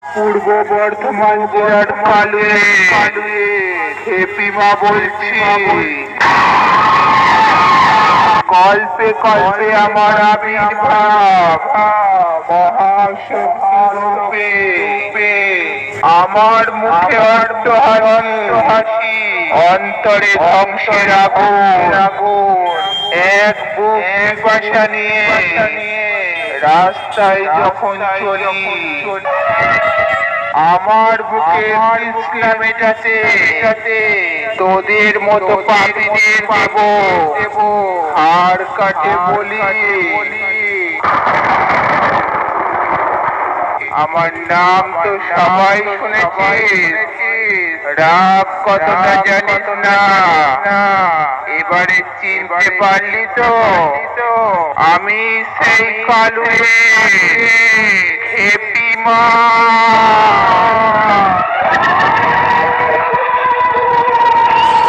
পূর্ব বর্ধমান জেলার পালুয়ে হেপিমা বলছি। কল্পে কল্পে আমার আবির্ভাব মহাশক্তি রূপে। আমার মুখে হাসি, অন্তরে ধ্বংসের আগুন। এক বুক পিপাসা নিয়ে রাস্তায় যখন চলি, আমার বুকে তৃষ্ণা মেটাতে তোদের মতো পাপীদের দেব হাড় কাটে বলি। আমার নাম তো সবাই শুনেছিস, রাগ কতটা জানিস না। এবারে চিনতে পারলি তো? আমি সেই কালুয়ে হেপিমা।